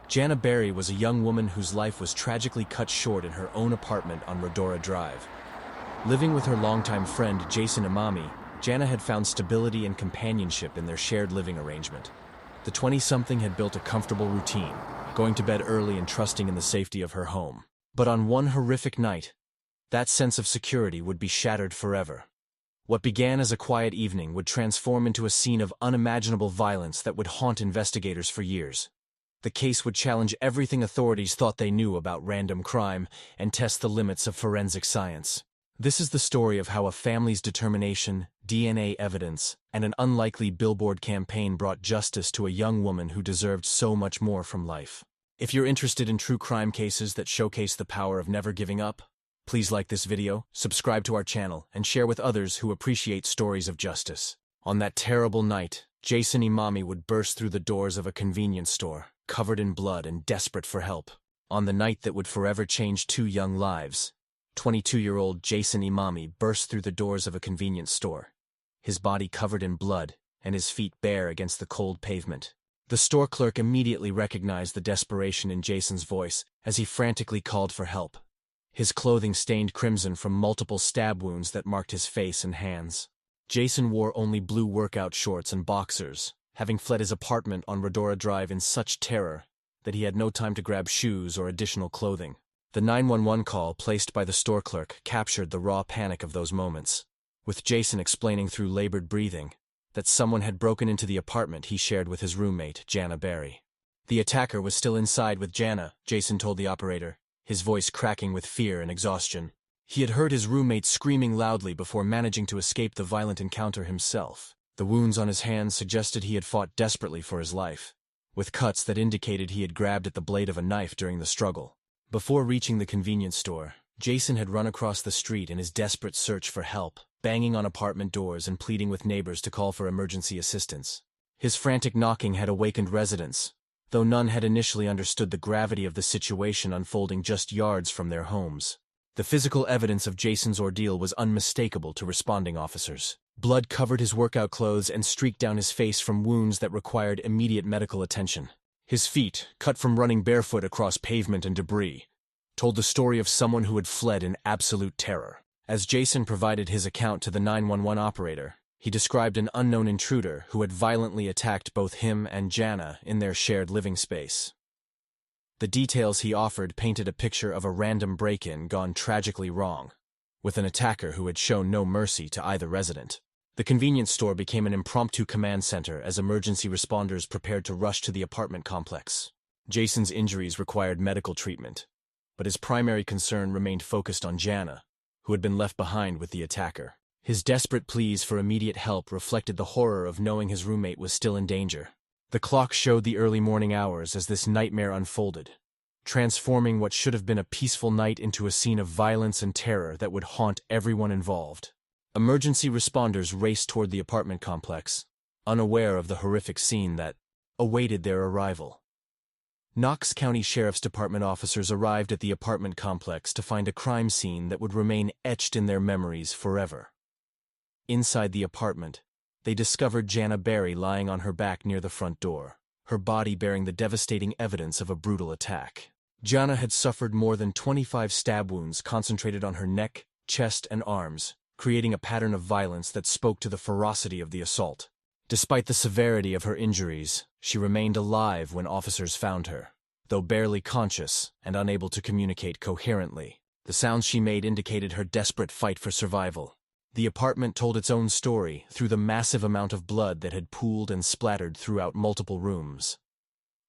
Jana Berry was a young woman whose life was tragically cut short in her own apartment on Rodora Drive. Living with her longtime friend Jason Imami, Jana had found stability and companionship in their shared living arrangement. The 20-something had built a comfortable routine, going to bed early and trusting in the safety of her home. But on one horrific night, that sense of security would be shattered forever. What began as a quiet evening would transform into a scene of unimaginable violence that would haunt investigators for years. The case would challenge everything authorities thought they knew about random crime and test the limits of forensic science. This is the story of how a family's determination, DNA evidence, and an unlikely billboard campaign brought justice to a young woman who deserved so much more from life. If you're interested in true crime cases that showcase the power of never giving up, please like this video, subscribe to our channel, and share with others who appreciate stories of justice. On that terrible night, Jason Imami would burst through the doors of a convenience store, covered in blood and desperate for help. On the night that would forever change two young lives, 22-year-old Jason Imami burst through the doors of a convenience store, his body covered in blood and his feet bare against the cold pavement. The store clerk immediately recognized the desperation in Jason's voice as he frantically called for help, his clothing stained crimson from multiple stab wounds that marked his face and hands. Jason wore only blue workout shorts and boxers, having fled his apartment on Rodora Drive in such terror that he had no time to grab shoes or additional clothing. The 911 call placed by the store clerk captured the raw panic of those moments, with Jason explaining through labored breathing that someone had broken into the apartment he shared with his roommate, Jana Berry. The attacker was still inside with Jana, Jason told the operator, his voice cracking with fear and exhaustion. He had heard his roommate screaming loudly before managing to escape the violent encounter himself. The wounds on his hands suggested he had fought desperately for his life, with cuts that indicated he had grabbed at the blade of a knife during the struggle. Before reaching the convenience store, Jason had run across the street in his desperate search for help, banging on apartment doors and pleading with neighbors to call for emergency assistance. His frantic knocking had awakened residents, though none had initially understood the gravity of the situation unfolding just yards from their homes. The physical evidence of Jason's ordeal was unmistakable to responding officers. Blood covered his workout clothes and streaked down his face from wounds that required immediate medical attention. His feet, cut from running barefoot across pavement and debris, told the story of someone who had fled in absolute terror. As Jason provided his account to the 911 operator, he described an unknown intruder who had violently attacked both him and Jana in their shared living space. The details he offered painted a picture of a random break-in gone tragically wrong, with an attacker who had shown no mercy to either resident. The convenience store became an impromptu command center as emergency responders prepared to rush to the apartment complex. Jason's injuries required medical treatment, but his primary concern remained focused on Jana, who had been left behind with the attacker. His desperate pleas for immediate help reflected the horror of knowing his roommate was still in danger. The clock showed the early morning hours as this nightmare unfolded, transforming what should have been a peaceful night into a scene of violence and terror that would haunt everyone involved. Emergency responders raced toward the apartment complex, unaware of the horrific scene that awaited their arrival. Knox County Sheriff's Department officers arrived at the apartment complex to find a crime scene that would remain etched in their memories forever. Inside the apartment, they discovered Jana Berry lying on her back near the front door, her body bearing the devastating evidence of a brutal attack. Jana had suffered more than 25 stab wounds concentrated on her neck, chest, and arms, creating a pattern of violence that spoke to the ferocity of the assault. Despite the severity of her injuries, she remained alive when officers found her, though barely conscious and unable to communicate coherently. The sounds she made indicated her desperate fight for survival. The apartment told its own story through the massive amount of blood that had pooled and splattered throughout multiple rooms.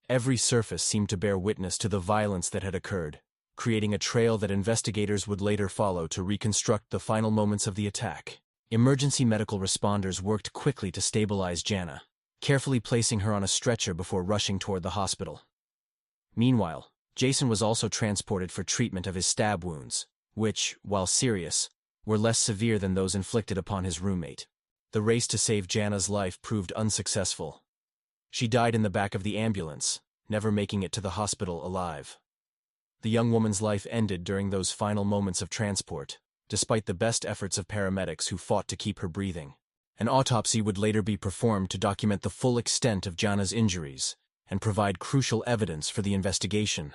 Every surface seemed to bear witness to the violence that had occurred, creating a trail that investigators would later follow to reconstruct the final moments of the attack. Emergency medical responders worked quickly to stabilize Jana, carefully placing her on a stretcher before rushing toward the hospital. Meanwhile, Jason was also transported for treatment of his stab wounds, which, while serious, were less severe than those inflicted upon his roommate. The race to save Jana's life proved unsuccessful. She died in the back of the ambulance, never making it to the hospital alive. The young woman's life ended during those final moments of transport, despite the best efforts of paramedics who fought to keep her breathing. An autopsy would later be performed to document the full extent of Jana's injuries and provide crucial evidence for the investigation.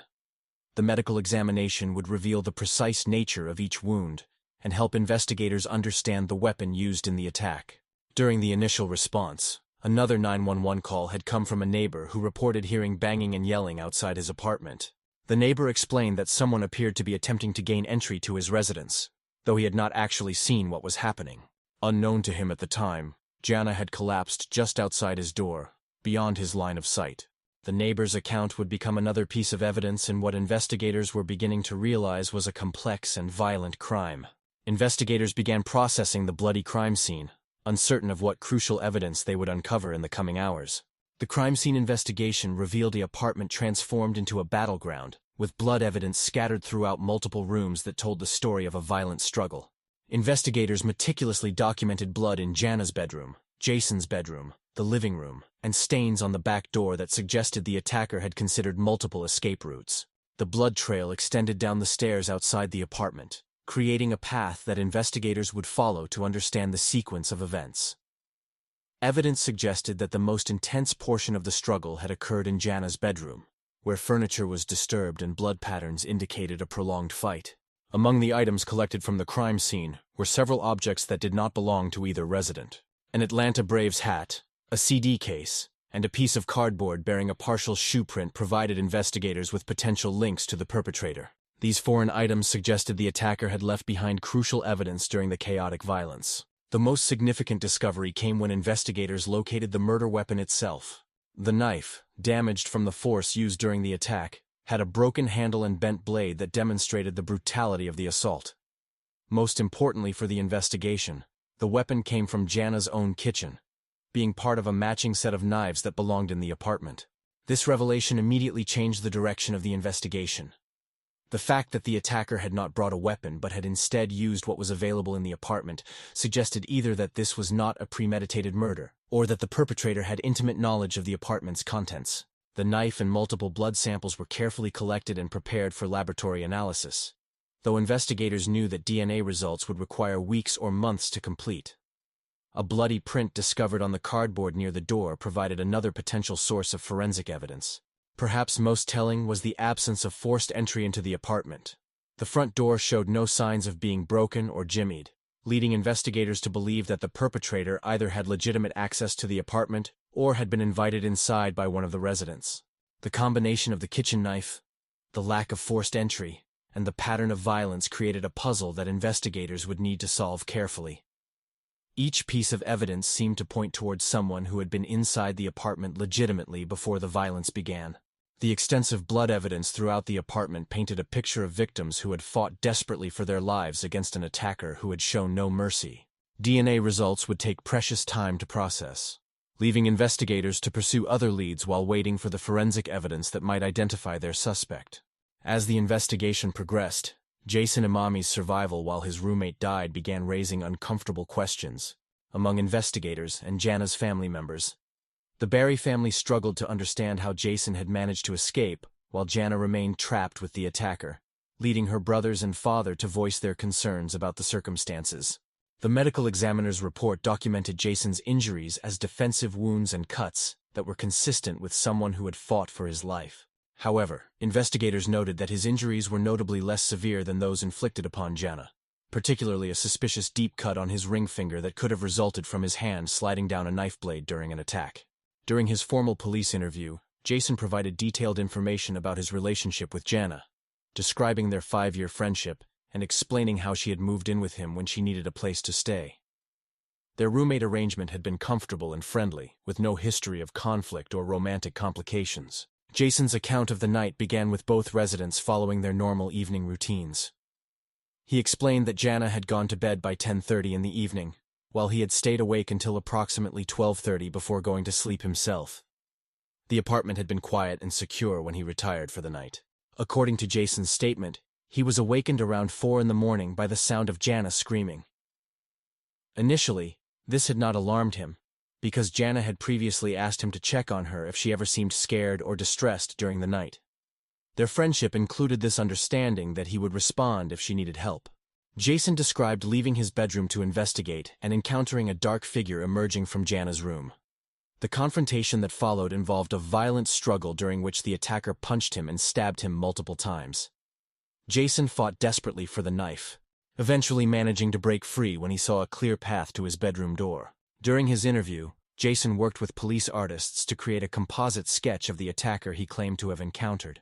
The medical examination would reveal the precise nature of each wound and help investigators understand the weapon used in the attack. During the initial response, another 911 call had come from a neighbor who reported hearing banging and yelling outside his apartment. The neighbor explained that someone appeared to be attempting to gain entry to his residence, though he had not actually seen what was happening. Unknown to him at the time, Jana had collapsed just outside his door, beyond his line of sight. The neighbor's account would become another piece of evidence in what investigators were beginning to realize was a complex and violent crime. Investigators began processing the bloody crime scene, uncertain of what crucial evidence they would uncover in the coming hours. The crime scene investigation revealed the apartment transformed into a battleground, with blood evidence scattered throughout multiple rooms that told the story of a violent struggle. Investigators meticulously documented blood in Jana's bedroom, Jason's bedroom, the living room, and stains on the back door that suggested the attacker had considered multiple escape routes. The blood trail extended down the stairs outside the apartment, creating a path that investigators would follow to understand the sequence of events. Evidence suggested that the most intense portion of the struggle had occurred in Jana's bedroom, where furniture was disturbed and blood patterns indicated a prolonged fight. Among the items collected from the crime scene were several objects that did not belong to either resident: an Atlanta Braves hat, a CD case, and a piece of cardboard bearing a partial shoe print provided investigators with potential links to the perpetrator. These foreign items suggested the attacker had left behind crucial evidence during the chaotic violence. The most significant discovery came when investigators located the murder weapon itself. The knife, damaged from the force used during the attack, had a broken handle and bent blade that demonstrated the brutality of the assault. Most importantly for the investigation, the weapon came from Jana's own kitchen, being part of a matching set of knives that belonged in the apartment. This revelation immediately changed the direction of the investigation. The fact that the attacker had not brought a weapon but had instead used what was available in the apartment suggested either that this was not a premeditated murder, or that the perpetrator had intimate knowledge of the apartment's contents. The knife and multiple blood samples were carefully collected and prepared for laboratory analysis, though investigators knew that DNA results would require weeks or months to complete. A bloody print discovered on the cardboard near the door provided another potential source of forensic evidence. Perhaps most telling was the absence of forced entry into the apartment. The front door showed no signs of being broken or jimmied, leading investigators to believe that the perpetrator either had legitimate access to the apartment or had been invited inside by one of the residents. The combination of the kitchen knife, the lack of forced entry, and the pattern of violence created a puzzle that investigators would need to solve carefully. Each piece of evidence seemed to point towards someone who had been inside the apartment legitimately before the violence began. The extensive blood evidence throughout the apartment painted a picture of victims who had fought desperately for their lives against an attacker who had shown no mercy. DNA results would take precious time to process, leaving investigators to pursue other leads while waiting for the forensic evidence that might identify their suspect. As the investigation progressed, Jason Imami's survival while his roommate died began raising uncomfortable questions among investigators and Jana's family members. The Barry family struggled to understand how Jason had managed to escape while Jana remained trapped with the attacker, leading her brothers and father to voice their concerns about the circumstances. The medical examiner's report documented Jason's injuries as defensive wounds and cuts that were consistent with someone who had fought for his life. However, investigators noted that his injuries were notably less severe than those inflicted upon Jana, particularly a suspicious deep cut on his ring finger that could have resulted from his hand sliding down a knife blade during an attack. During his formal police interview, Jason provided detailed information about his relationship with Jana, describing their 5-year friendship and explaining how she had moved in with him when she needed a place to stay. Their roommate arrangement had been comfortable and friendly, with no history of conflict or romantic complications. Jason's account of the night began with both residents following their normal evening routines. He explained that Jana had gone to bed by 10:30 in the evening, while he had stayed awake until approximately 12:30 before going to sleep himself. The apartment had been quiet and secure when he retired for the night. According to Jason's statement, he was awakened around 4 in the morning by the sound of Jana screaming. Initially, this had not alarmed him, because Jana had previously asked him to check on her if she ever seemed scared or distressed during the night. Their friendship included this understanding that he would respond if she needed help. Jason described leaving his bedroom to investigate and encountering a dark figure emerging from Jana's room. The confrontation that followed involved a violent struggle during which the attacker punched him and stabbed him multiple times. Jason fought desperately for the knife, eventually managing to break free when he saw a clear path to his bedroom door. During his interview, Jason worked with police artists to create a composite sketch of the attacker he claimed to have encountered.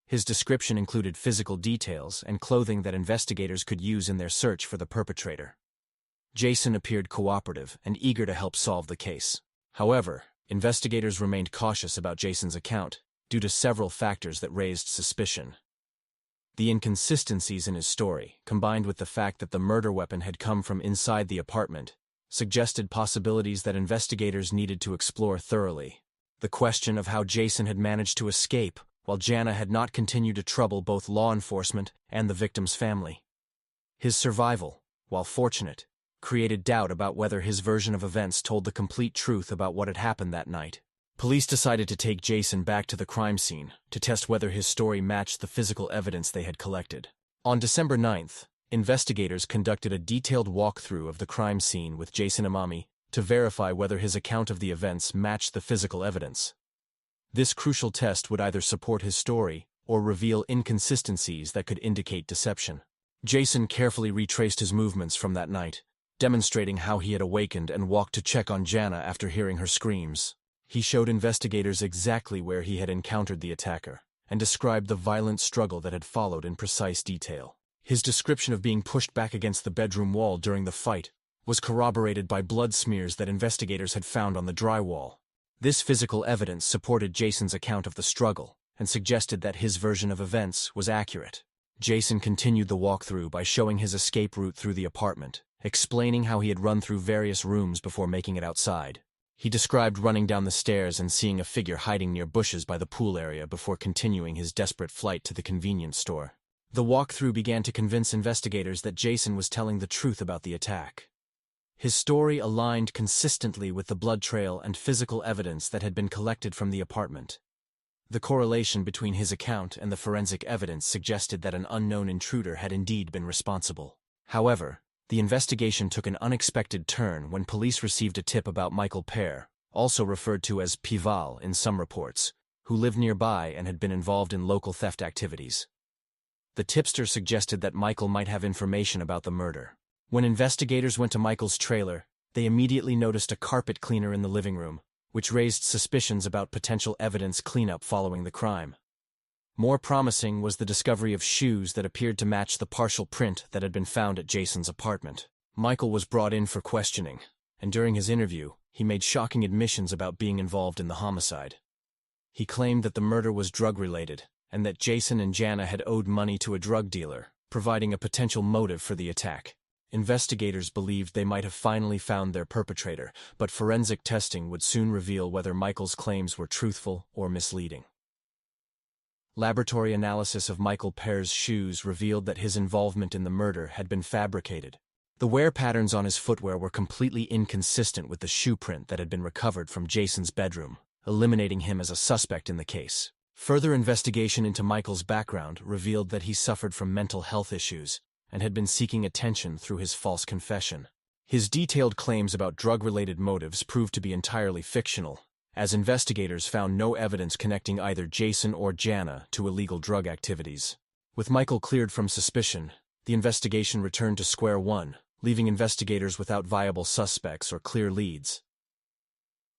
His description included physical details and clothing that investigators could use in their search for the perpetrator. Jason appeared cooperative and eager to help solve the case. However, investigators remained cautious about Jason's account due to several factors that raised suspicion. The inconsistencies in his story, combined with the fact that the murder weapon had come from inside the apartment, suggested possibilities that investigators needed to explore thoroughly. The question of how Jason had managed to escape while Jana had not continued to trouble both law enforcement and the victim's family. His survival, while fortunate, created doubt about whether his version of events told the complete truth about what had happened that night. Police decided to take Jason back to the crime scene to test whether his story matched the physical evidence they had collected. On December 9th, investigators conducted a detailed walkthrough of the crime scene with Jason Amami to verify whether his account of the events matched the physical evidence. This crucial test would either support his story or reveal inconsistencies that could indicate deception. Jason carefully retraced his movements from that night, demonstrating how he had awakened and walked to check on Jana after hearing her screams. He showed investigators exactly where he had encountered the attacker, and described the violent struggle that had followed in precise detail. His description of being pushed back against the bedroom wall during the fight was corroborated by blood smears that investigators had found on the drywall. This physical evidence supported Jason's account of the struggle and suggested that his version of events was accurate. Jason continued the walkthrough by showing his escape route through the apartment, explaining how he had run through various rooms before making it outside. He described running down the stairs and seeing a figure hiding near bushes by the pool area before continuing his desperate flight to the convenience store. The walkthrough began to convince investigators that Jason was telling the truth about the attack. His story aligned consistently with the blood trail and physical evidence that had been collected from the apartment. The correlation between his account and the forensic evidence suggested that an unknown intruder had indeed been responsible. However, the investigation took an unexpected turn when police received a tip about Michael Pear, also referred to as Pival in some reports, who lived nearby and had been involved in local theft activities. The tipster suggested that Michael might have information about the murder. When investigators went to Michael's trailer, they immediately noticed a carpet cleaner in the living room, which raised suspicions about potential evidence cleanup following the crime. More promising was the discovery of shoes that appeared to match the partial print that had been found at Jason's apartment. Michael was brought in for questioning, and during his interview, he made shocking admissions about being involved in the homicide. He claimed that the murder was drug-related, and that Jason and Jana had owed money to a drug dealer, providing a potential motive for the attack. Investigators believed they might have finally found their perpetrator, but forensic testing would soon reveal whether Michael's claims were truthful or misleading. Laboratory analysis of Michael Pear's shoes revealed that his involvement in the murder had been fabricated. The wear patterns on his footwear were completely inconsistent with the shoe print that had been recovered from Jason's bedroom, eliminating him as a suspect in the case. Further investigation into Michael's background revealed that he suffered from mental health issues and had been seeking attention through his false confession. His detailed claims about drug-related motives proved to be entirely fictional, as investigators found no evidence connecting either Jason or Jana to illegal drug activities. With Michael cleared from suspicion, the investigation returned to square one, leaving investigators without viable suspects or clear leads.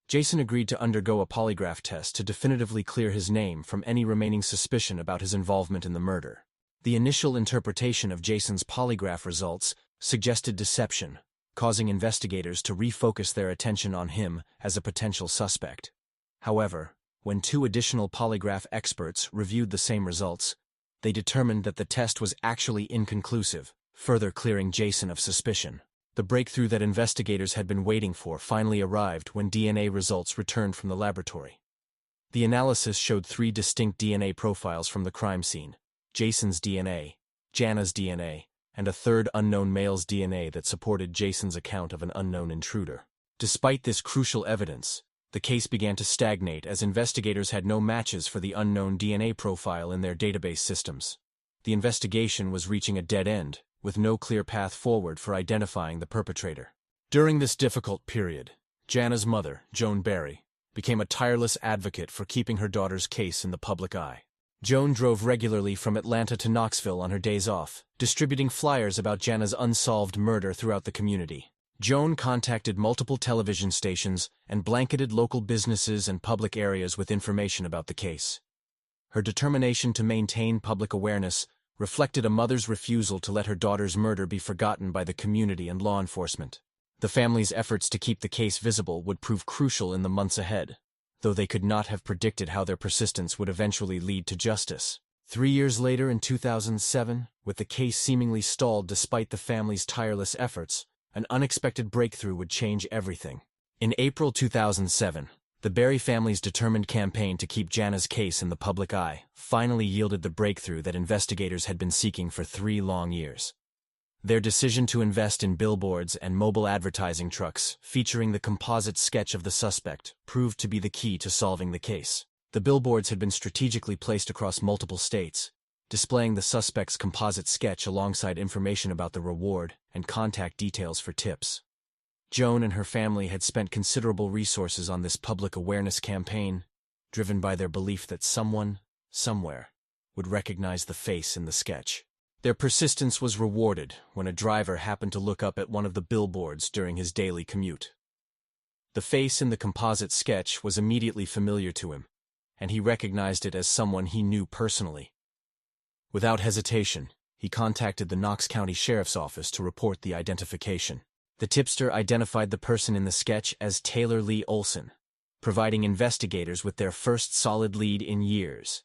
Jason agreed to undergo a polygraph test to definitively clear his name from any remaining suspicion about his involvement in the murder. The initial interpretation of Jason's polygraph results suggested deception, causing investigators to refocus their attention on him as a potential suspect. However, when two additional polygraph experts reviewed the same results, they determined that the test was actually inconclusive, further clearing Jason of suspicion. The breakthrough that investigators had been waiting for finally arrived when DNA results returned from the laboratory. The analysis showed 3 distinct DNA profiles from the crime scene: Jason's DNA, Jana's DNA, and a third unknown male's DNA that supported Jason's account of an unknown intruder. Despite this crucial evidence, the case began to stagnate as investigators had no matches for the unknown DNA profile in their database systems. The investigation was reaching a dead end, with no clear path forward for identifying the perpetrator. During this difficult period, Jana's mother, Joan Barry, became a tireless advocate for keeping her daughter's case in the public eye. Joan drove regularly from Atlanta to Knoxville on her days off, distributing flyers about Jana's unsolved murder throughout the community. Joan contacted multiple television stations and blanketed local businesses and public areas with information about the case. Her determination to maintain public awareness reflected a mother's refusal to let her daughter's murder be forgotten by the community and law enforcement. The family's efforts to keep the case visible would prove crucial in the months ahead, though they could not have predicted how their persistence would eventually lead to justice. 3 years later, in 2007, with the case seemingly stalled despite the family's tireless efforts, an unexpected breakthrough would change everything. In April 2007, the Berry family's determined campaign to keep Jana's case in the public eye finally yielded the breakthrough that investigators had been seeking for 3 long years. Their decision to invest in billboards and mobile advertising trucks featuring the composite sketch of the suspect proved to be the key to solving the case. The billboards had been strategically placed across multiple states, displaying the suspect's composite sketch alongside information about the reward and contact details for tips. Joan and her family had spent considerable resources on this public awareness campaign, driven by their belief that someone, somewhere, would recognize the face in the sketch. Their persistence was rewarded when a driver happened to look up at one of the billboards during his daily commute. The face in the composite sketch was immediately familiar to him, and he recognized it as someone he knew personally. Without hesitation, he contacted the Knox County Sheriff's Office to report the identification. The tipster identified the person in the sketch as Taylor Lee Olson, providing investigators with their first solid lead in years.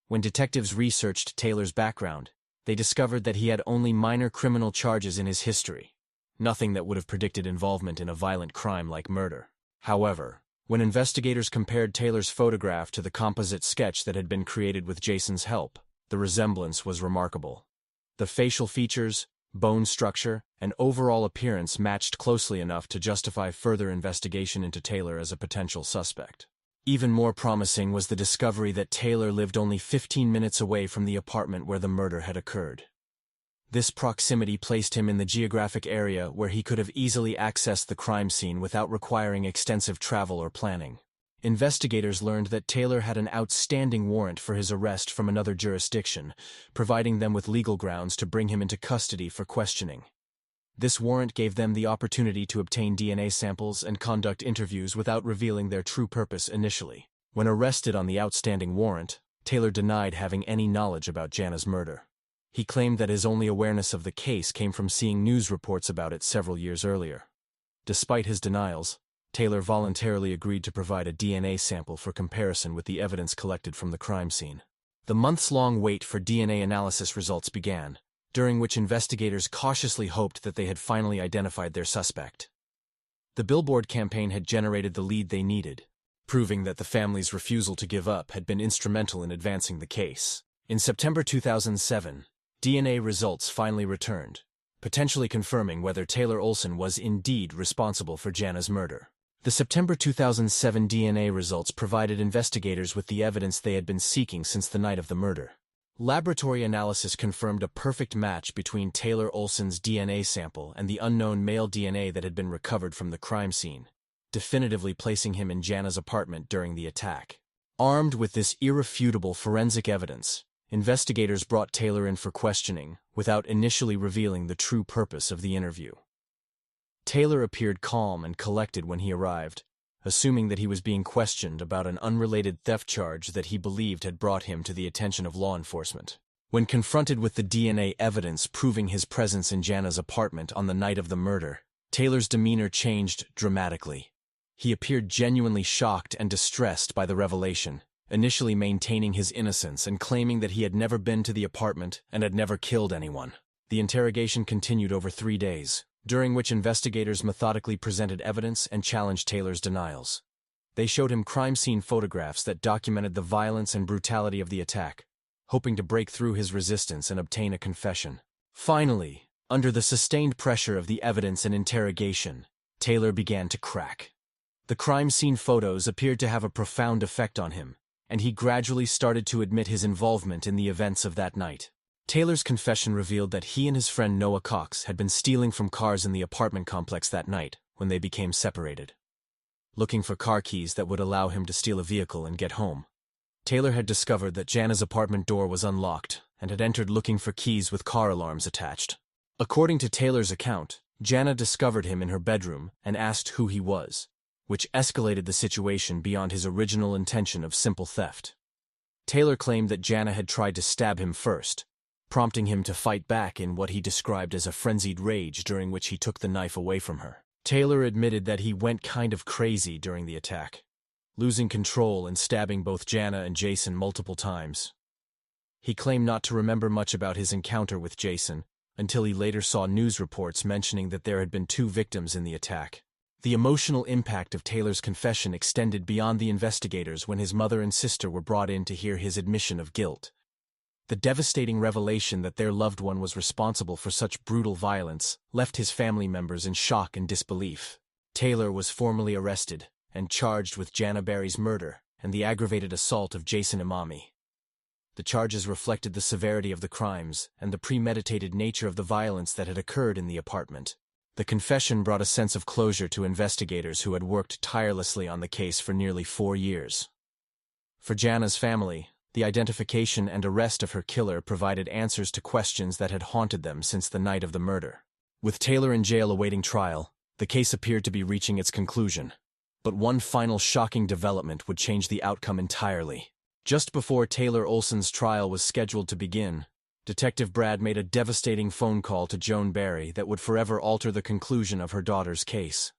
When detectives researched Taylor's background, they discovered that he had only minor criminal charges in his history, nothing that would have predicted involvement in a violent crime like murder. However, when investigators compared Taylor's photograph to the composite sketch that had been created with Jason's help, the resemblance was remarkable. The facial features, bone structure, and overall appearance matched closely enough to justify further investigation into Taylor as a potential suspect. Even more promising was the discovery that Taylor lived only 15 minutes away from the apartment where the murder had occurred. This proximity placed him in the geographic area where he could have easily accessed the crime scene without requiring extensive travel or planning. Investigators learned that Taylor had an outstanding warrant for his arrest from another jurisdiction, providing them with legal grounds to bring him into custody for questioning. This warrant gave them the opportunity to obtain DNA samples and conduct interviews without revealing their true purpose initially. When arrested on the outstanding warrant, Taylor denied having any knowledge about Jana's murder. He claimed that his only awareness of the case came from seeing news reports about it several years earlier. Despite his denials, Taylor voluntarily agreed to provide a DNA sample for comparison with the evidence collected from the crime scene. The months-long wait for DNA analysis results began, during which investigators cautiously hoped that they had finally identified their suspect. The billboard campaign had generated the lead they needed, proving that the family's refusal to give up had been instrumental in advancing the case. In September 2007, DNA results finally returned, potentially confirming whether Taylor Olson was indeed responsible for Jana's murder. The September 2007 DNA results provided investigators with the evidence they had been seeking since the night of the murder. Laboratory analysis confirmed a perfect match between Taylor Olson's DNA sample and the unknown male DNA that had been recovered from the crime scene, definitively placing him in Jana's apartment during the attack. Armed with this irrefutable forensic evidence, investigators brought Taylor in for questioning without initially revealing the true purpose of the interview. Taylor appeared calm and collected when he arrived, assuming that he was being questioned about an unrelated theft charge that he believed had brought him to the attention of law enforcement. When confronted with the DNA evidence proving his presence in Jana's apartment on the night of the murder, Taylor's demeanor changed dramatically. He appeared genuinely shocked and distressed by the revelation, initially maintaining his innocence and claiming that he had never been to the apartment and had never killed anyone. The interrogation continued over 3 days, during which investigators methodically presented evidence and challenged Taylor's denials. They showed him crime scene photographs that documented the violence and brutality of the attack, hoping to break through his resistance and obtain a confession. Finally, under the sustained pressure of the evidence and interrogation, Taylor began to crack. The crime scene photos appeared to have a profound effect on him, and he gradually started to admit his involvement in the events of that night. Taylor's confession revealed that he and his friend Noah Cox had been stealing from cars in the apartment complex that night when they became separated. looking for car keys that would allow him to steal a vehicle and get home. Taylor had discovered that Jana's apartment door was unlocked and had entered looking for keys with car alarms attached. According to Taylor's account, Jana discovered him in her bedroom and asked who he was, which escalated the situation beyond his original intention of simple theft. Taylor claimed that Jana had tried to stab him first, prompting him to fight back in what he described as a frenzied rage, during which he took the knife away from her. Taylor admitted that he went kind of crazy during the attack, losing control and stabbing both Jana and Jason multiple times. He claimed not to remember much about his encounter with Jason until he later saw news reports mentioning that there had been 2 victims in the attack. The emotional impact of Taylor's confession extended beyond the investigators when his mother and sister were brought in to hear his admission of guilt. The devastating revelation that their loved one was responsible for such brutal violence left his family members in shock and disbelief. Taylor was formally arrested and charged with Jana Berry's murder and the aggravated assault of Jason Imami. The charges reflected the severity of the crimes and the premeditated nature of the violence that had occurred in the apartment. The confession brought a sense of closure to investigators who had worked tirelessly on the case for nearly 4 years. For Jana's family, the identification and arrest of her killer provided answers to questions that had haunted them since the night of the murder. With Taylor in jail awaiting trial, the case appeared to be reaching its conclusion. But one final shocking development would change the outcome entirely. Just before Taylor Olson's trial was scheduled to begin, Detective Brad made a devastating phone call to Joan Berry that would forever alter the conclusion of her daughter's case.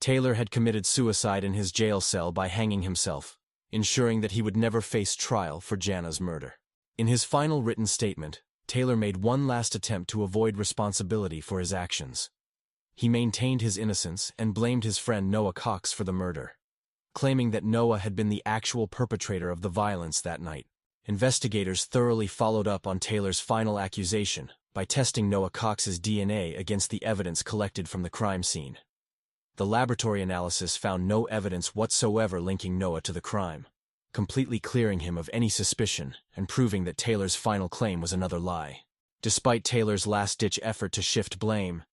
Taylor had committed suicide in his jail cell by hanging himself, ensuring that he would never face trial for Jana's murder. In his final written statement, Taylor made one last attempt to avoid responsibility for his actions. He maintained his innocence and blamed his friend Noah Cox for the murder, claiming that Noah had been the actual perpetrator of the violence that night. Investigators thoroughly followed up on Taylor's final accusation by testing Noah Cox's DNA against the evidence collected from the crime scene. The laboratory analysis found no evidence whatsoever linking Noah to the crime, completely clearing him of any suspicion and proving that Taylor's final claim was another lie. Despite Taylor's last-ditch effort to shift blame,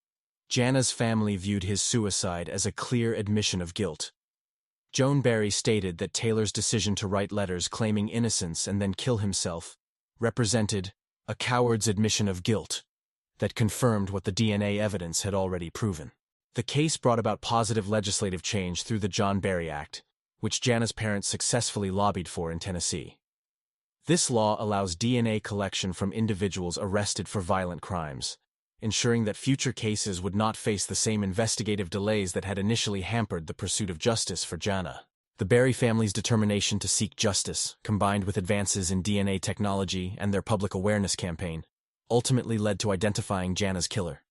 Jana's family viewed his suicide as a clear admission of guilt. Joan Berry stated that Taylor's decision to write letters claiming innocence and then kill himself represented a coward's admission of guilt that confirmed what the DNA evidence had already proven. The case brought about positive legislative change through the John Berry Act, which Jana's parents successfully lobbied for in Tennessee. This law allows DNA collection from individuals arrested for violent crimes, ensuring that future cases would not face the same investigative delays that had initially hampered the pursuit of justice for Jana. The Berry family's determination to seek justice, combined with advances in DNA technology and their public awareness campaign, ultimately led to identifying Jana's killer.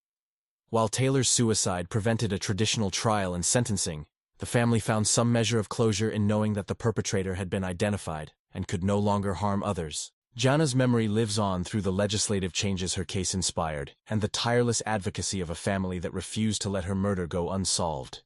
While Taylor's suicide prevented a traditional trial and sentencing, the family found some measure of closure in knowing that the perpetrator had been identified and could no longer harm others. Jana's memory lives on through the legislative changes her case inspired and the tireless advocacy of a family that refused to let her murder go unsolved.